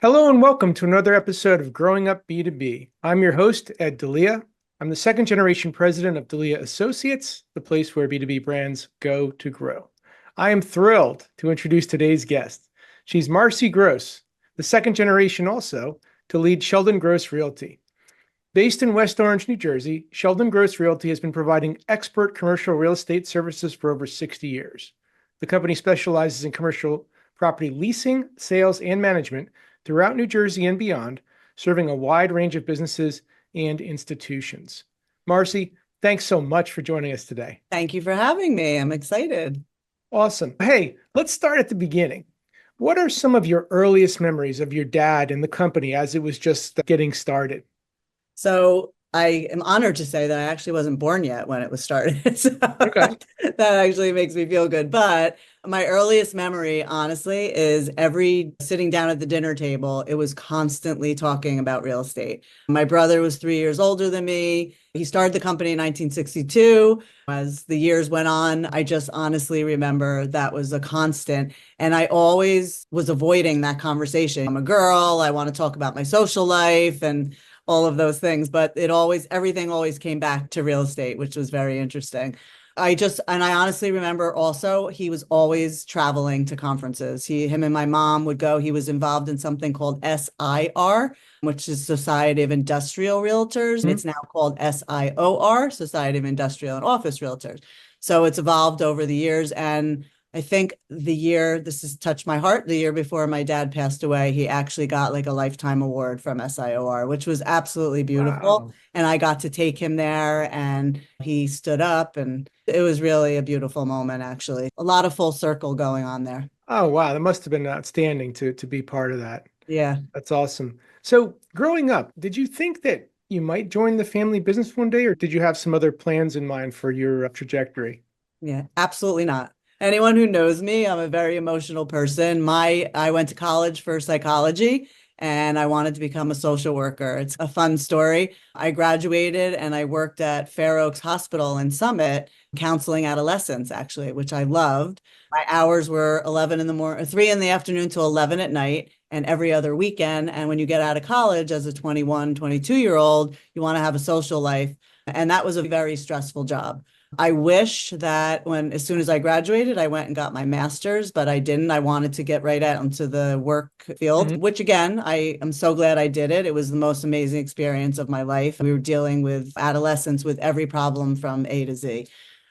Hello and welcome to another episode of Growing Up B2B. I'm your host, Ed Delia. I'm the second generation president of Delia Associates, the place where B2B brands go to grow. I am thrilled to introduce today's guest. She's Marcy Gross, the second generation also to lead Sheldon Gross Realty. Based in West Orange, New Jersey, Sheldon Gross Realty has been providing expert commercial real estate services for over 60 years. The company specializes in commercial property leasing, sales, and management throughout New Jersey and beyond, serving a wide range of businesses and institutions. Marcy, thanks so much for joining us today. Thank you for having me. I'm excited. Awesome. Hey, let's start at the beginning. What are some of your earliest memories of your dad and the company as it was just getting started? So I am honored to say that I actually wasn't born yet when it was started. So Okay. that actually makes me feel good. But my earliest memory, honestly, is every sitting down at the dinner table, it was constantly talking about real estate. My brother was 3 years older than me. He started the company in 1962. As the years went on, I just honestly remember that was a constant. And I always was avoiding that conversation. I'm a girl. I want to talk about my social life and all of those things, but everything always came back to real estate, which was very interesting. I honestly remember also he was always traveling to conferences. Him and my mom would go. He was involved in something called SIR, which is Society of Industrial Realtors. And it's now called SIOR, Society of Industrial and Office Realtors. So it's evolved over the years. And I think this has touched my heart, the year before my dad passed away, he actually got like a lifetime award from SIOR, which was absolutely beautiful. Wow. And I got to take him there and he stood up and it was really a beautiful moment, actually. A lot of full circle going on there. Oh, wow. That must have been outstanding to be part of that. Yeah. That's awesome. So growing up, did you think that you might join the family business one day, or did you have some other plans in mind for your trajectory? Yeah, absolutely not. Anyone who knows me, I'm a very emotional person. I went to college for psychology and I wanted to become a social worker. It's a fun story. I graduated and I worked at Fair Oaks Hospital in Summit, counseling adolescents, actually, which I loved. My hours were 11 in the morning, 3 in the afternoon to 11 at night, and every other weekend. And when you get out of college as a 21, 22-year-old, you want to have a social life. And that was a very stressful job. I wish that as soon as I graduated, I went and got my master's, but I didn't. I wanted to get right out into the work field, which again, I am so glad I did it. It was the most amazing experience of my life. We were dealing with adolescents with every problem from A to Z.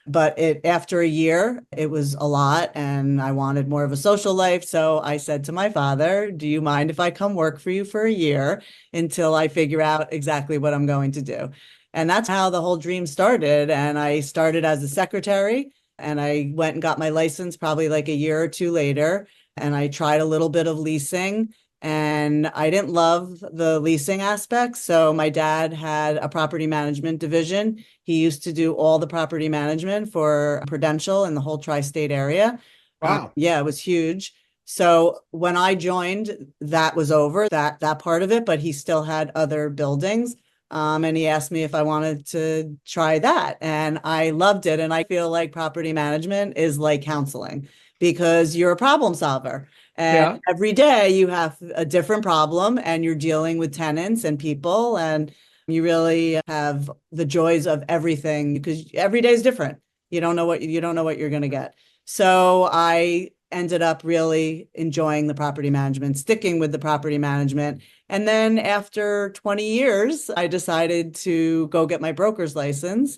But after a year, it was a lot and I wanted more of a social life. So I said to my father, do you mind if I come work for you for a year until I figure out exactly what I'm going to do? And that's how the whole dream started. And I started as a secretary and I went and got my license probably like a year or two later. And I tried a little bit of leasing and I didn't love the leasing aspect. So my dad had a property management division. He used to do all the property management for Prudential in the whole tri-state area. Wow. Yeah, it was huge. So when I joined, that was over, that part of it, but he still had other buildings. And he asked me if I wanted to try that. And I loved it. And I feel like property management is like counseling because you're a problem solver. And Yeah. every day you have a different problem and you're dealing with tenants and people. And you really have the joys of everything because every day is different. You don't know what you're going to get. So I ended up really enjoying the property management, sticking with the property management. And then after 20 years, I decided to go get my broker's license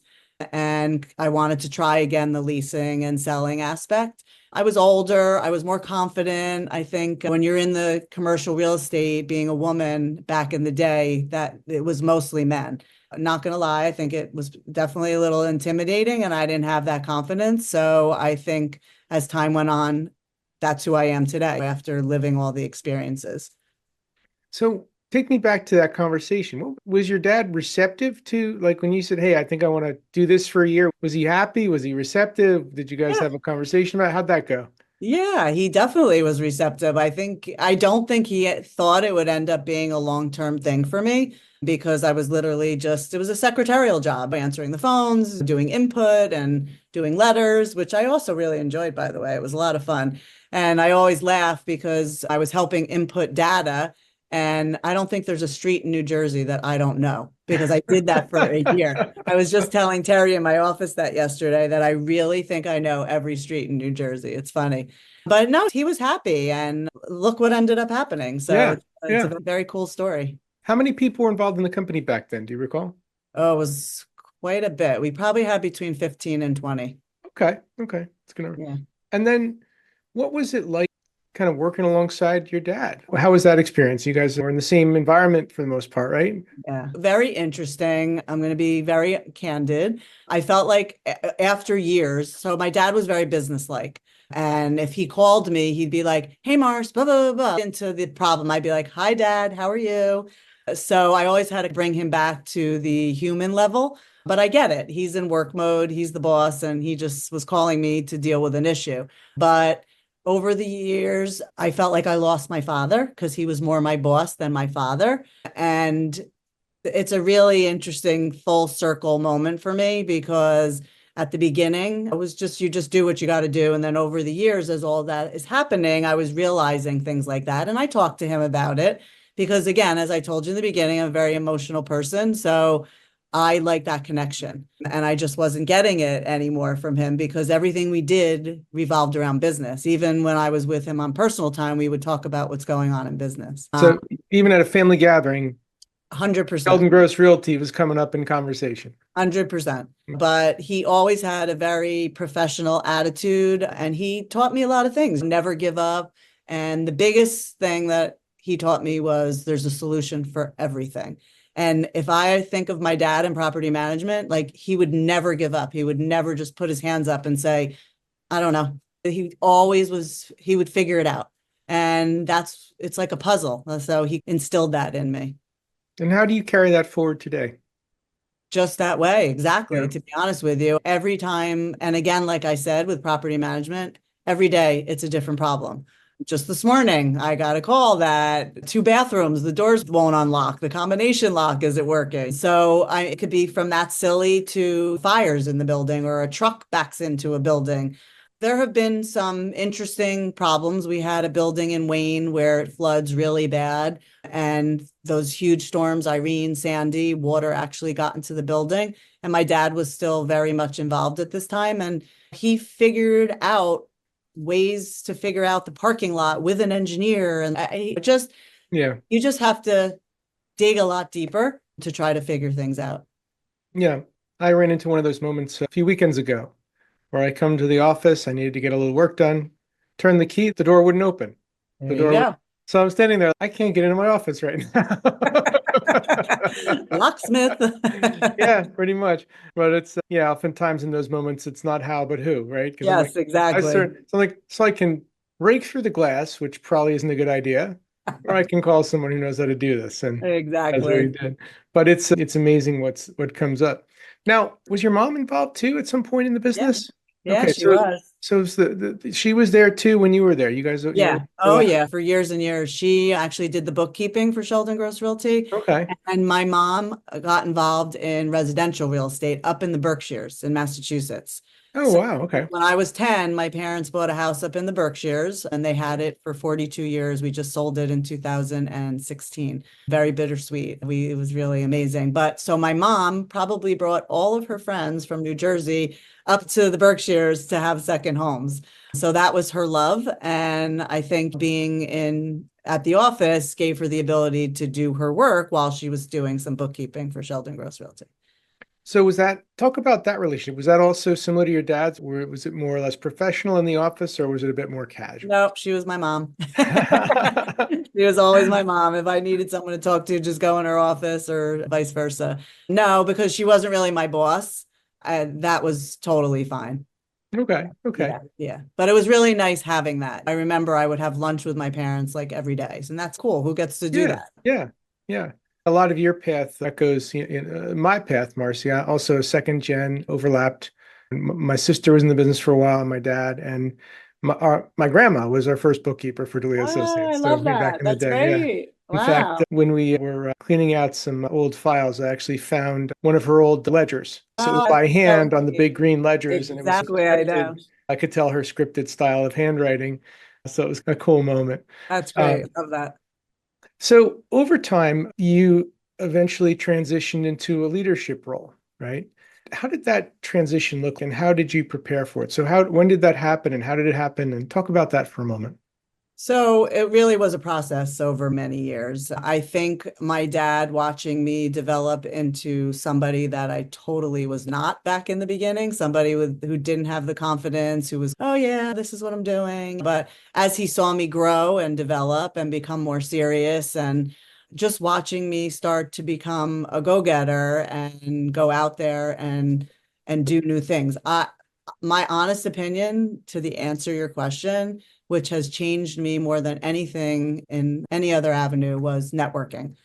and I wanted to try again the leasing and selling aspect. I was older, I was more confident. I think when you're in the commercial real estate, being a woman back in the day, that it was mostly men. I'm not going to lie, I think it was definitely a little intimidating and I didn't have that confidence. So I think as time went on, that's who I am today after living all the experiences. So take me back to that conversation. Was your dad receptive to, like, when you said, hey, I think I want to do this for a year? Was he happy? Was he receptive? Did you guys Yeah. have a conversation about it? How'd that go? Yeah, he definitely was receptive. I don't think he thought it would end up being a long-term thing for me because I was literally it was a secretarial job, answering the phones, doing input and doing letters, which I also really enjoyed, by the way. It was a lot of fun. And I always laugh because I was helping input data And I don't think there's a street in New Jersey that I don't know because I did that for a year. I was just telling Terry in my office that yesterday that I really think I know every street in New Jersey. It's funny. But no, he was happy and look what ended up happening. So Yeah. it's a Yeah. very cool story. How many people were involved in the company back then? Do you recall? Oh, it was quite a bit. We probably had between 15 and 20. Okay. Okay. It's gonna. Yeah. And then what was it like kind of working alongside your dad? How was that experience? You guys were in the same environment for the most part, right? Yeah, very interesting. I'm going to be very candid. I felt like after years, so my dad was very businesslike. And if he called me, he'd be like, "Hey, Mars, blah, blah, blah, blah," into the problem. I'd be like, "Hi, Dad, how are you?" So I always had to bring him back to the human level. But I get it. He's in work mode, he's the boss, and he just was calling me to deal with an issue. But over the years, I felt like I lost my father because he was more my boss than my father. And it's a really interesting full circle moment for me because at the beginning, it was just you just do what you got to do. And then over the years, as all that is happening, I was realizing things like that. And I talked to him about it because, again, as I told you in the beginning, I'm a very emotional person. So I like that connection. And I just wasn't getting it anymore from him because everything we did revolved around business. Even when I was with him on personal time, we would talk about what's going on in business. So even at a family gathering, 100%. Sheldon Gross Realty was coming up in conversation. 100%. But he always had a very professional attitude and he taught me a lot of things. Never give up. And the biggest thing that he taught me was there's a solution for everything. And if I think of my dad in property management, like he would never give up. He would never just put his hands up and say, I don't know. He always was, he would figure it out. And it's like a puzzle. So he instilled that in me. And how do you carry that forward today? Just that way, exactly. Yeah. To be honest with you, every time, and again, like I said, with property management, every day it's a different problem. Just this morning, I got a call that 2 bathrooms, the doors won't unlock, the combination lock isn't working. So it could be from that silly to fires in the building or a truck backs into a building. There have been some interesting problems. We had a building in Wayne where it floods really bad. And those huge storms, Irene, Sandy, water actually got into the building. And my dad was still very much involved at this time. And he figured out ways to figure out the parking lot with an engineer. And you just have to dig a lot deeper to try to figure things out. Yeah. I ran into one of those moments a few weekends ago where I come to the office, I needed to get a little work done, turn the key, the door wouldn't open. There you go. So I'm standing there, I can't get into my office right now. Locksmith. Yeah, pretty much. But it's, yeah, oftentimes in those moments, it's not how, but who, right? Because Yes, exactly. so I can break through the glass, which probably isn't a good idea, or I can call someone who knows how to do this. And that's what he Exactly. did. But it's amazing what comes up. Now, was your mom involved too at some point in the Yeah. business? Yeah, Okay, she was. so it's she was there too when you were there. You guys, Yeah. Oh, yeah. For years and years, she actually did the bookkeeping for Sheldon Gross Realty. Okay. And my mom got involved in residential real estate up in the Berkshires in Massachusetts. Oh, So wow. Okay. when I was 10, my parents bought a house up in the Berkshires and they had it for 42 years. We just sold it in 2016. Very bittersweet. It was really amazing. But so my mom probably brought all of her friends from New Jersey up to the Berkshires to have second homes. So that was her love. And I think being at the office gave her the ability to do her work while she was doing some bookkeeping for Sheldon Gross Realty. So talk about that relationship. Was that also similar to your dad's, or was it more or less professional in the office, or was it a bit more casual? Nope, she was my mom. She was always my mom. If I needed someone to talk to, just go in her office or vice versa. No, because she wasn't really my boss. That was totally fine. Okay. Okay. Yeah. But it was really nice having that. I remember I would have lunch with my parents like every day. And that's cool. Who gets to do that? Yeah. Yeah. A lot of your path echoes my path, Marcy. I also second gen overlapped. My sister was in the business for a while, and my dad, and my grandma was our first bookkeeper for Delia Oh, I Associates. So love way back that. in the That's day, yeah. great. In fact, Wow. when we were cleaning out some old files, I actually found one of her old ledgers. So it was Oh, by so hand on the sweet. big green ledgers, and it was Exactly. I know. scripted. I could tell her scripted style of handwriting. So it was a cool moment. That's Uh, great. Love that. So over time, you eventually transitioned into a leadership role, right? How did that transition look and how did you prepare for it? So when did that happen and how did it happen? And talk about that for a moment. So it really was a process over many years. I think my dad watching me develop into somebody that I totally was not back in the beginning, somebody who didn't have the confidence, who was, oh yeah, this is what I'm doing. But as he saw me grow and develop and become more serious and just watching me start to become a go-getter and go out there and do new things. My honest opinion to the answer your question, which has changed me more than anything in any other avenue, was networking.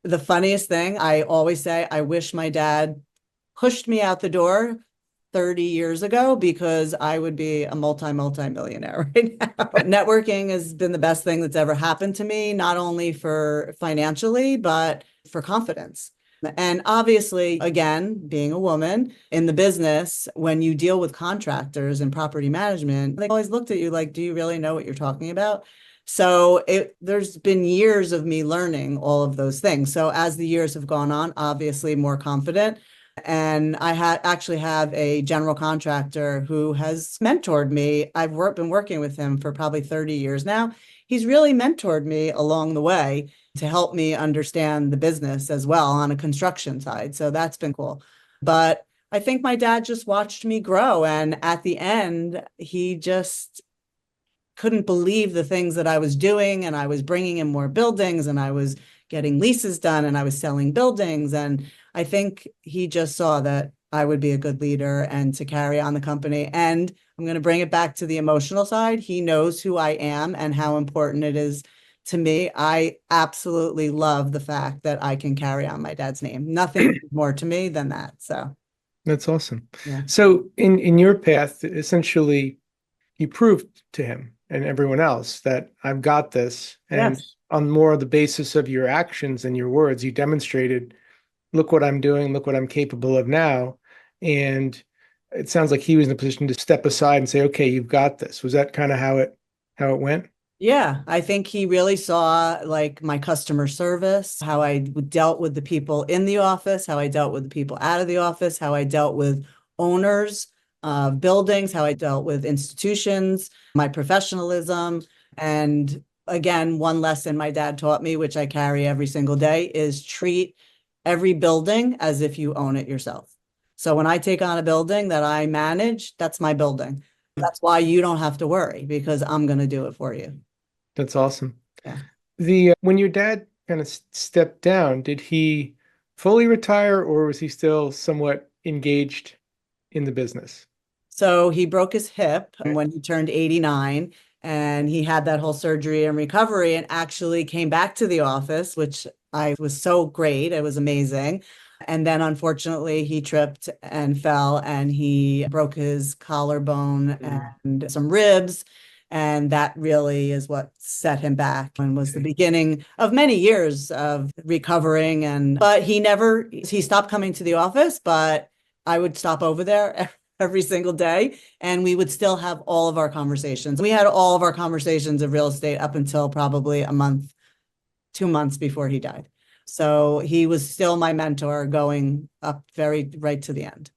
The funniest thing, I always say, I wish my dad pushed me out the door 30 years ago because I would be a multi-millionaire right now. Networking has been the best thing that's ever happened to me, not only for financially, but for confidence. And obviously, again, being a woman in the business, when you deal with contractors and property management, they always looked at you like, do you really know what you're talking about? So there's been years of me learning all of those things. So as the years have gone on, obviously more confident. And I actually have a general contractor who has mentored me. Been working with him for probably 30 years now. He's really mentored me along the way to help me understand the business as well on a construction side. So that's been cool. But I think my dad just watched me grow. And at the end, he just couldn't believe the things that I was doing. And I was bringing in more buildings and I was getting leases done and I was selling buildings. And I think he just saw that I would be a good leader and to carry on the company. And I'm going to bring it back to the emotional side. He knows who I am and how important it is to me. I absolutely love the fact that I can carry on my dad's name. Nothing more to me than that. So, That's awesome. yeah. So in your path, essentially you proved to him and everyone else that I've got this. And Yes. on more of the basis of your actions and your words, you demonstrated, look what I'm doing, look what I'm capable of now. And it sounds like he was in a position to step aside and say, okay, you've got this. Was that kind of how it went? Yeah, I think he really saw like my customer service, how I dealt with the people in the office, how I dealt with the people out of the office, how I dealt with owners of buildings, how I dealt with institutions, my professionalism. And again, one lesson my dad taught me, which I carry every single day, is treat every building as if you own it yourself. So when I take on a building that I manage, that's my building. That's why you don't have to worry because I'm going to do it for you. That's awesome. Yeah. The when your dad kind of stepped down, did he fully retire or was he still somewhat engaged in the business? So he broke his hip when he turned 89 and he had that whole surgery and recovery and actually came back to the office, which I was so great. It was amazing. And then unfortunately he tripped and fell and he broke his collarbone and some ribs. And that really is what set him back and was the beginning of many years of recovering. But he stopped coming to the office, but I would stop over there every single day and we would still have all of our conversations. We had all of our conversations of real estate up until probably a month, 2 months before he died. So he was still my mentor going up very right to the end.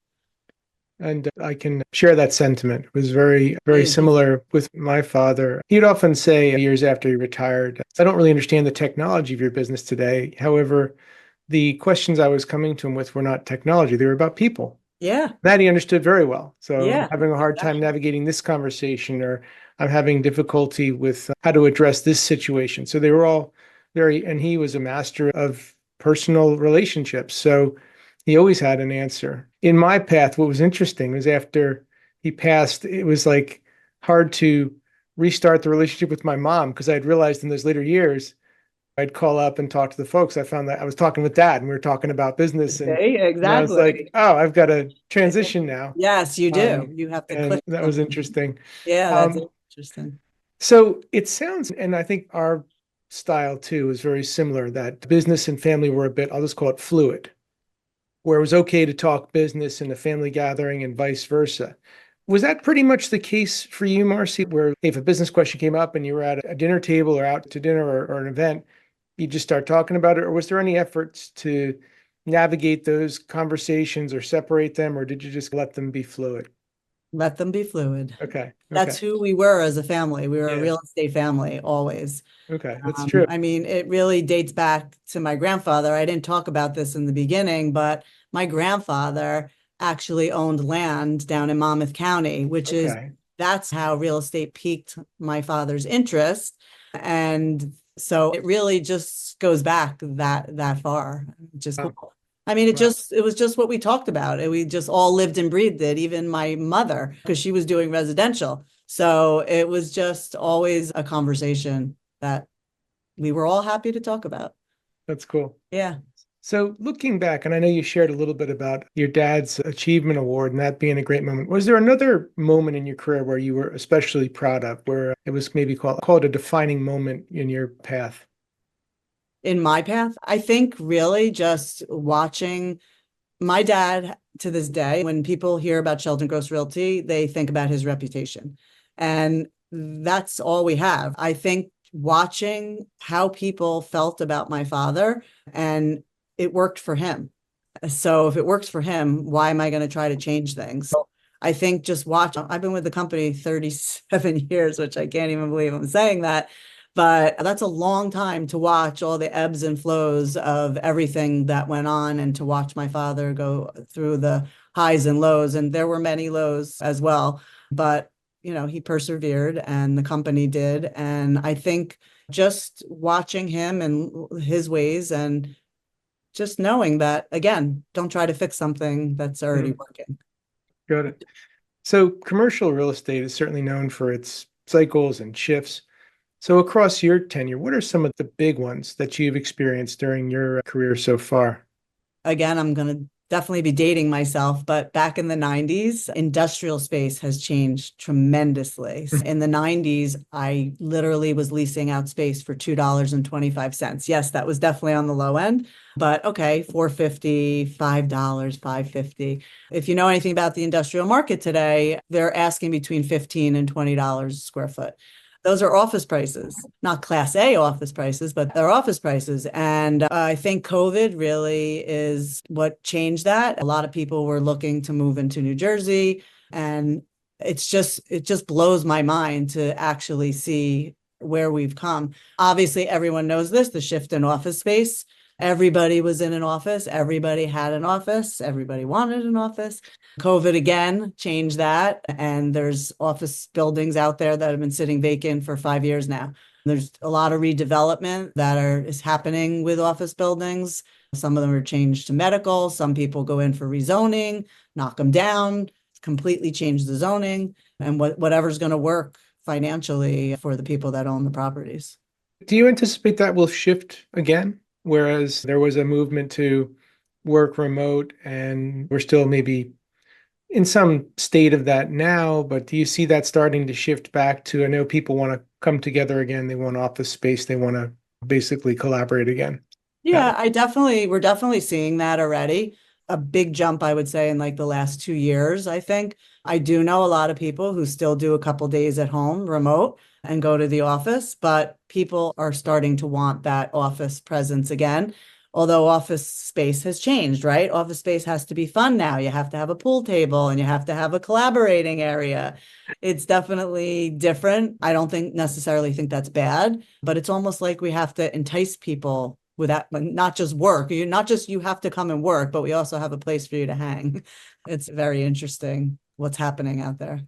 And I can share that sentiment. It was very, very similar with my father. He'd often say years after he retired, I don't really understand the technology of your business today. However, the questions I was coming to him with were not technology, they were about people. Yeah. That he understood very well. So I'm Yeah. having a hard time navigating this conversation, or I'm having difficulty with how to address this situation. So they were all and he was a master of personal relationships. So he always had an answer. In my path, what was interesting was after he passed, it was like hard to restart the relationship with my mom because I had realized in those later years, I'd call up and talk to the folks. I found that I was talking with dad and we were talking about business Okay, and I was exactly. like, oh, I've got to transition now. Yes, you do. You have to And click that was something. interesting. Yeah, that's Um, interesting. so it sounds, and I think our style too is very similar, that business and family were a bit, I'll just call it fluid, where it was okay to talk business in a family gathering and vice versa. Was that pretty much the case for you, Marcy, where if a business question came up and you were at a dinner table or out to dinner or an event, you just start talking about it, or was there any efforts to navigate those conversations or separate them, or did you just let them be fluid? Let them be fluid. Okay. That's Okay. who we were as a family. We were a Yeah. real estate family always. Okay. That's true. I mean, it really dates back to my grandfather. I didn't talk about this in the beginning, but my grandfather actually owned land down in Monmouth County, which is Okay. that's how real estate piqued my father's interest. And so it really just goes back that far, which is Wow. cool. I mean, Wow. it was just what we talked about. We just all lived and breathed it, even my mother, because she was doing residential. So it was just always a conversation that we were all happy to talk about. That's cool. Yeah. So looking back, and I know you shared a little bit about your dad's achievement award and that being a great moment. Was there another moment in your career where you were especially proud of, where it was maybe called a defining moment in your path? In my path, I think really just watching my dad to this day, when people hear about Sheldon Gross Realty, they think about his reputation. And that's all we have. I think watching how people felt about my father, and it worked for him. So if it works for him, why am I going to try to change things? So I think just watch. I've been with the company 37 years, which I can't even believe I'm saying that. But that's a long time to watch all the ebbs and flows of everything that went on and to watch my father go through the highs and lows. And there were many lows as well. But, he persevered and the company did. And I think just watching him and his ways and just knowing that, again, don't try to fix something that's already Mhm. working. Got it. So commercial real estate is certainly known for its cycles and shifts. So across your tenure, what are some of the big ones that you've experienced during your career so far? Again, I'm going to definitely be dating myself, but back in the 90s, industrial space has changed tremendously. In the 90s, I literally was leasing out space for $2.25. Yes, that was definitely on the low end, but okay, $4.50, $5, $5.50. If you know anything about the industrial market today, they're asking between $15 and $20 a square foot. Those are office prices, not class A office prices, but they're office prices. And I think COVID really is what changed that. A lot of people were looking to move into New Jersey. And it just blows my mind to actually see where we've come. Obviously, everyone knows this, the shift in office space. Everybody was in an office. Everybody had an office. Everybody wanted an office. COVID again changed that. And there's office buildings out there that have been sitting vacant for 5 years now. There's a lot of redevelopment is happening with office buildings. Some of them are changed to medical. Some people go in for rezoning, knock them down, completely change the zoning, and whatever's going to work financially for the people that own the properties. Do you anticipate that will shift again? Whereas there was a movement to work remote and we're still maybe in some state of that now, but do you see that starting to shift back to, I know people want to come together again, they want office space, they want to basically collaborate again. Yeah, we're definitely seeing that already. A big jump, I would say, in like the last 2 years, I think. I do know a lot of people who still do a couple days at home remote and go to the office, but people are starting to want that office presence again. Although office space has changed, right? Office space has to be fun now. You have to have a pool table and you have to have a collaborating area. It's definitely different. I don't think necessarily think that's bad, but it's almost like we have to entice people with that, not just work. You not just you have to come and work, but we also have a place for you to hang. It's very interesting what's happening out there.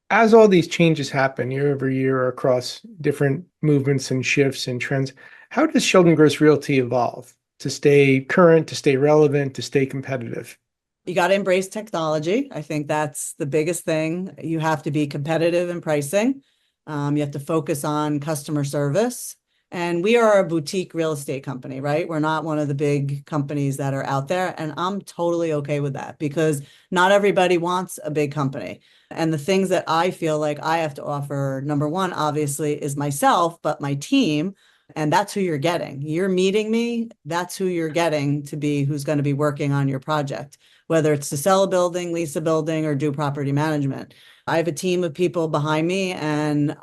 As all these changes happen year over year across different movements and shifts and trends, how does Sheldon Gross Realty evolve to stay current, to stay relevant, to stay competitive? You got to embrace technology. I think that's the biggest thing. You have to be competitive in pricing. You have to focus on customer service. And we are a boutique real estate company, right? We're not one of the big companies that are out there. And I'm totally okay with that because not everybody wants a big company. And the things that I feel like I have to offer, number one, obviously, is myself, but my team. And that's who you're getting. You're meeting me. That's who you're getting to be who's going to be working on your project, whether it's to sell a building, lease a building, or do property management. I have a team of people behind me, and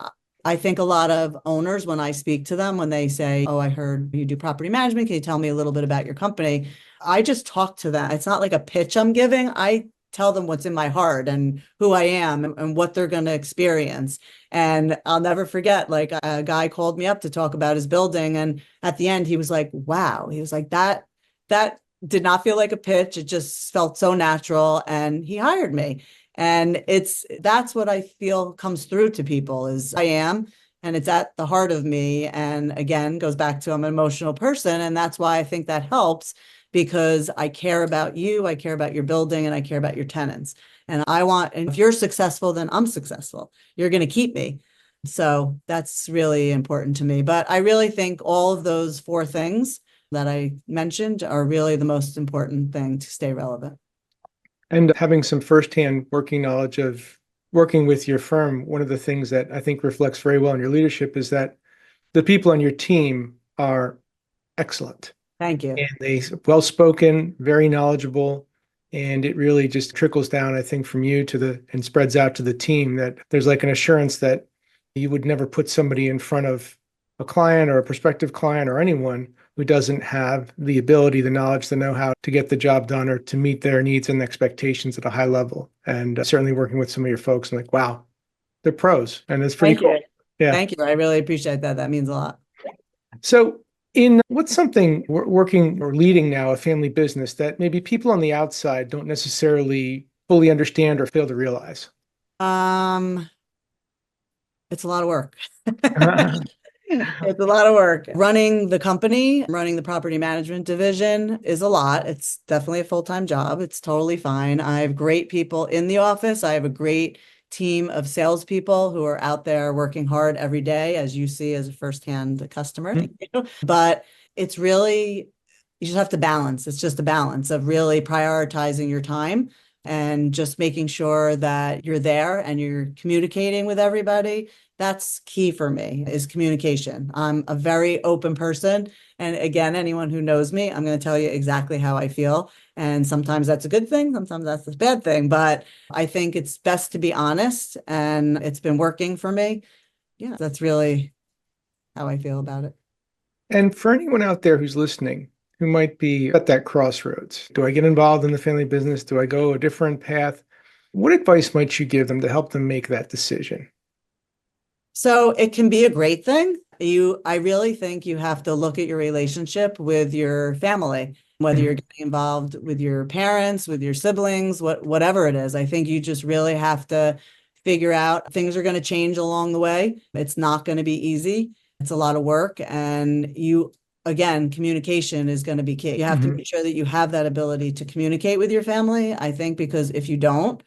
I think a lot of owners, when I speak to them, when they say, "Oh, I heard you do property management. Can you tell me a little bit about your company?" I just talk to them. It's not like a pitch I'm giving. I tell them what's in my heart and who I am and what they're going to experience. And I'll never forget, like a guy called me up to talk about his building. And at the end, he was like, wow. He was like, that did not feel like a pitch. It just felt so natural. And he hired me. And that's what I feel comes through to people is I am, and it's at the heart of me. And again, goes back to I'm an emotional person. And that's why I think that helps because I care about you, I care about your building, and I care about your tenants. And if you're successful, then I'm successful. You're going to keep me. So that's really important to me. But I really think all of those four things that I mentioned are really the most important thing to stay relevant. And having some firsthand working knowledge of working with your firm, one of the things that I think reflects very well in your leadership is that the people on your team are excellent. Thank you. And they well-spoken, very knowledgeable, and it really just trickles down, I think, from you and spreads out to the team that there's like an assurance that you would never put somebody in front of a client or a prospective client or anyone who doesn't have the ability, the knowledge, the know-how to get the job done or to meet their needs and expectations at a high level. And certainly working with some of your folks, I'm like, wow, they're pros, and it's pretty cool. Yeah. Thank you. I really appreciate that. That means a lot. So what's something working or leading now a family business that maybe people on the outside don't necessarily fully understand or fail to realize? It's a lot of work. It's a lot of work. Running the company, running the property management division is a lot. It's definitely a full-time job. It's totally fine. I have great people in the office. I have a great team of salespeople who are out there working hard every day, as you see as a firsthand customer. Thank you. But it's really, you just have to balance. It's just a balance of really prioritizing your time and just making sure that you're there and you're communicating with everybody. That's key for me is communication. I'm a very open person. And again, anyone who knows me, I'm going to tell you exactly how I feel. And sometimes that's a good thing. Sometimes that's a bad thing. But I think it's best to be honest. And it's been working for me. Yeah, that's really how I feel about it. And for anyone out there who's listening, who might be at that crossroads, do I get involved in the family business? Do I go a different path? What advice might you give them to help them make that decision? So it can be a great thing. I really think you have to look at your relationship with your family, whether you're getting involved with your parents, with your siblings, whatever it is. I think you just really have to figure out things are going to change along the way. It's not going to be easy. It's a lot of work. And again, communication is going to be key. You have to make sure that you have that ability to communicate with your family, I think, because if you don't,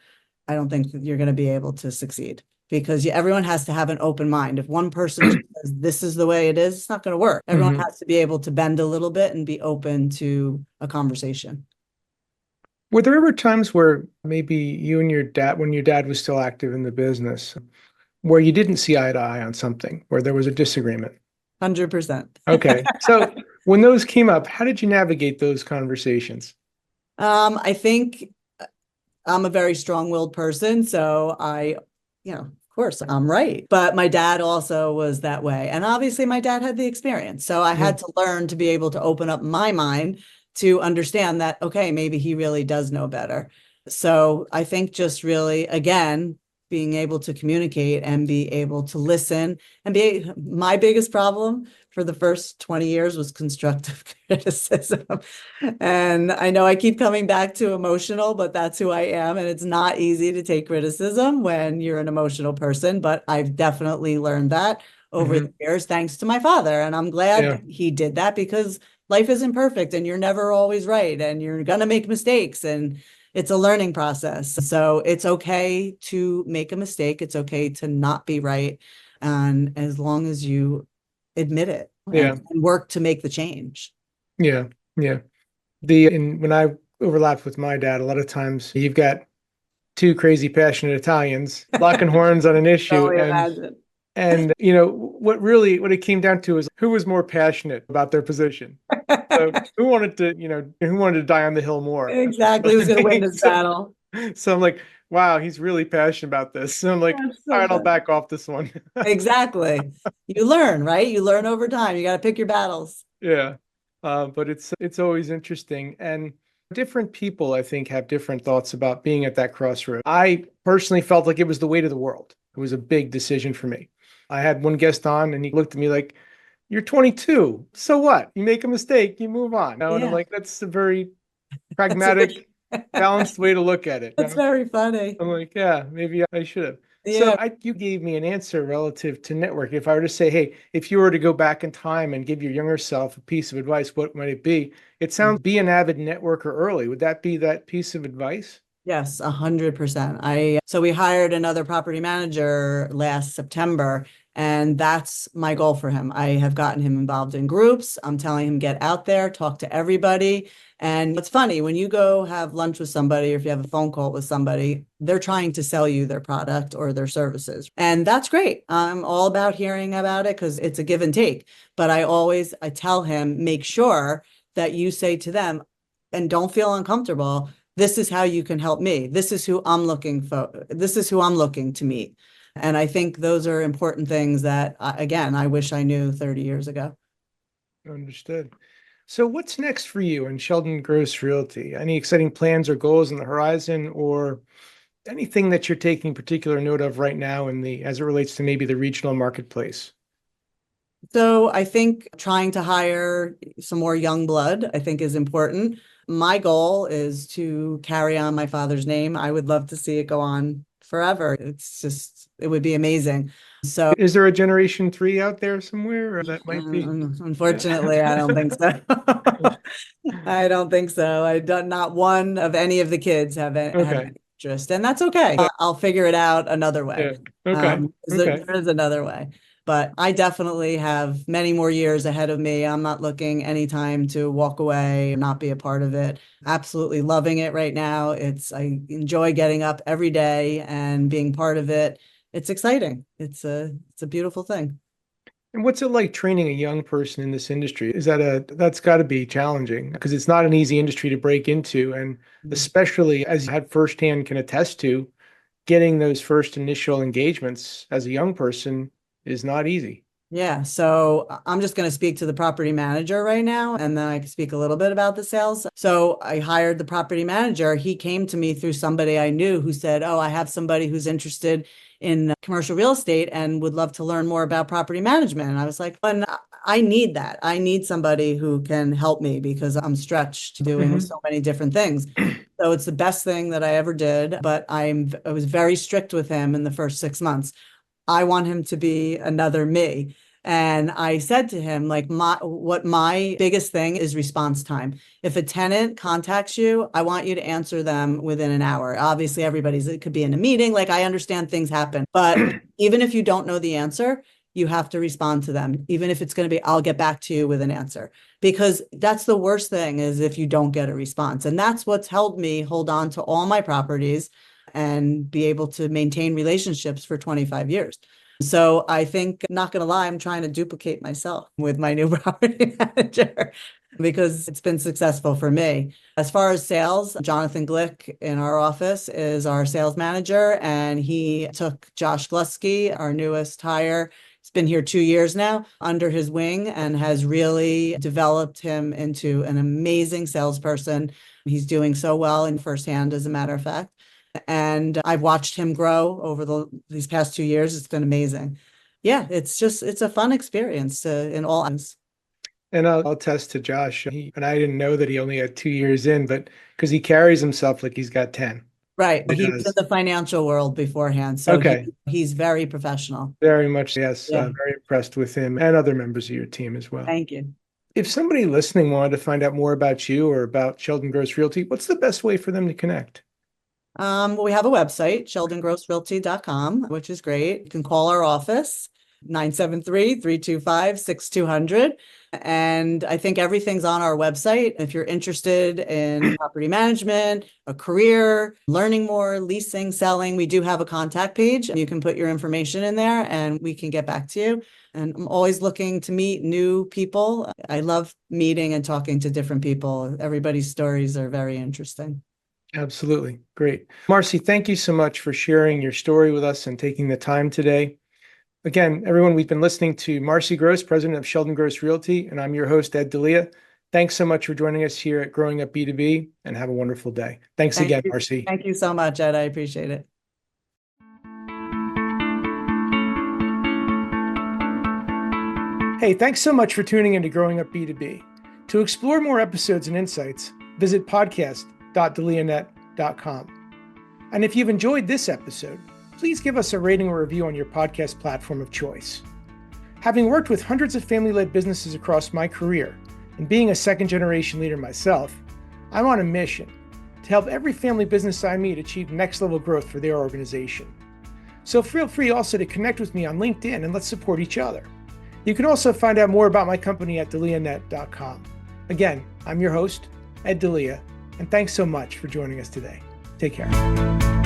I don't think you're going to be able to succeed. Because everyone has to have an open mind. If one person says this is the way it is, it's not going to work. Everyone has to be able to bend a little bit and be open to a conversation. Were there ever times where maybe you and your dad, when your dad was still active in the business, where you didn't see eye to eye on something, where there was a disagreement? 100%. Okay. So when those came up, how did you navigate those conversations? I think I'm a very strong-willed person, so of course, I'm right. But my dad also was that way. And obviously, my dad had the experience. So I had to learn to be able to open up my mind to understand that, okay, maybe he really does know better. So I think just really, again, being able to communicate and be able to listen my biggest problem for the first 20 years was constructive criticism. And I know I keep coming back to emotional, but that's who I am. And it's not easy to take criticism when you're an emotional person, but I've definitely learned that over the years, thanks to my father. And I'm glad he did that because life isn't perfect and you're never always right. And you're going to make mistakes and it's a learning process. So it's okay to make a mistake. It's okay to not be right. And as long as you admit it and work to make the change. Yeah. Yeah. When I overlapped with my dad, a lot of times you've got two crazy passionate Italians locking horns on an issue. And what it came down to is who was more passionate about their position. So who wanted to die on the hill more? Exactly. Who's going to win this battle? So I'm like, wow, he's really passionate about this. So I'm like, That's all so right, I'll funny. back off this one. Exactly. You learn, right? You learn over time. You got to pick your battles. Yeah. But it's always interesting. And different people, I think, have different thoughts about being at that crossroad. I personally felt like it was the weight of the world. It was a big decision for me. I had one guest on and he looked at me like, you're 22. So what? You make a mistake, you move on. And I'm Yeah, like, that's a very that's a good. pragmatic, balanced way to look at it. That's very funny. I'm like, yeah, maybe I should have. So Yeah. you gave me an answer relative to network. If I were to say, hey, if you were to go back in time and give your younger self a piece of advice, what might it be? It sounds be an avid networker early. Would that be that piece of advice? Yes, 100%. So we hired another property manager last September, and that's my goal for him. I have gotten him involved in groups. I'm telling him get out there, talk to everybody. And it's funny when you go have lunch with somebody, or if you have a phone call with somebody, they're trying to sell you their product or their services. And that's great. I'm all about hearing about it because it's a give and take. But I tell him, make sure that you say to them, and don't feel uncomfortable, this is how you can help me. This is who I'm looking for. This is who I'm looking to meet. And I think those are important things that, again, I wish I knew 30 years ago. Understood. So what's next for you in Sheldon Gross Realty? Any exciting plans or goals on the horizon, or anything that you're taking particular note of right now in the as it relates to maybe the regional marketplace? So I think trying to hire some more young blood, I think is important. My goal is to carry on my father's name. I would love to see it go on forever. It would be amazing. So Is there a generation three out there somewhere, or that might be? unfortunately, I don't think so. I don't think so. I don't, not one of any of the kids have Okay. any interest, and that's okay. I'll figure it out another way. Yeah. Okay. 'Cause Okay. there is another way. But I definitely have many more years ahead of me. I'm not looking anytime to walk away, not be a part of it. Absolutely loving it right now. I enjoy getting up every day and being part of it. It's exciting. It's a beautiful thing. And what's it like training a young person in this industry? That's got to be challenging because it's not an easy industry to break into. And especially as you had firsthand can attest to, getting those first initial engagements as a young person is not easy. Yeah, so I'm just going to speak to the property manager right now, and then I can speak a little bit about the sales. So I hired the property manager. He came to me through somebody I knew who said, oh, I have somebody who's interested in commercial real estate and would love to learn more about property management. And I was like, and I need that. I need somebody who can help me because I'm stretched doing Mhm. so many different things. So it's the best thing that I ever did, but I was very strict with him in the first 6 months. I want him to be another me. And I said to him, like, my biggest thing is response time. If a tenant contacts you, I want you to answer them within an hour. Obviously, it could be in a meeting. Like, I understand things happen, but even if you don't know the answer, you have to respond to them. Even if it's going to be, I'll get back to you with an answer, because that's the worst thing is if you don't get a response. And that's what's helped me hold on to all my properties and be able to maintain relationships for 25 years. So I think, not going to lie, I'm trying to duplicate myself with my new property manager because it's been successful for me. As far as sales, Jonathan Glick in our office is our sales manager, and he took Josh Glusky, our newest hire. He's been here 2 years now under his wing and has really developed him into an amazing salesperson. He's doing so well in firsthand, as a matter of fact. And I've watched him grow over these past 2 years. It's been amazing. Yeah, it's a fun experience in all ends. And I'll attest to Josh. And I didn't know that he only had 2 years in, but because he carries himself like he's got 10. Right. He He was in does. the financial world beforehand, so Okay. he's very professional. Very much. Yes. Yeah. Very impressed with him and other members of your team as well. Thank you. If somebody listening wanted to find out more about you or about Sheldon Gross Realty, what's the best way for them to connect? Well, we have a website, sheldongrossrealty.com, which is great. You can call our office, 973-325-6200. And I think everything's on our website. If you're interested in property management, a career, learning more, leasing, selling, we do have a contact page. You can put your information in there and we can get back to you. And I'm always looking to meet new people. I love meeting and talking to different people. Everybody's stories are very interesting. Absolutely. Great. Marcy, thank you so much for sharing your story with us and taking the time today. Again, everyone, we've been listening to Marcy Gross, president of Sheldon Gross Realty, and I'm your host, Ed Delia. Thanks so much for joining us here at Growing Up B2B, and have a wonderful day. Thanks again, Marcy. Thank you so much, Ed. I appreciate it. Hey, thanks so much for tuning into Growing Up B2B. To explore more episodes and insights, visit podcast.delianet.com. And if you've enjoyed this episode, please give us a rating or review on your podcast platform of choice. Having worked with hundreds of family-led businesses across my career, and being a second-generation leader myself, I'm on a mission to help every family business I meet achieve next-level growth for their organization. So feel free also to connect with me on LinkedIn and let's support each other. You can also find out more about my company at delianet.com. Again, I'm your host, Ed Delia, and thanks so much for joining us today. Take care.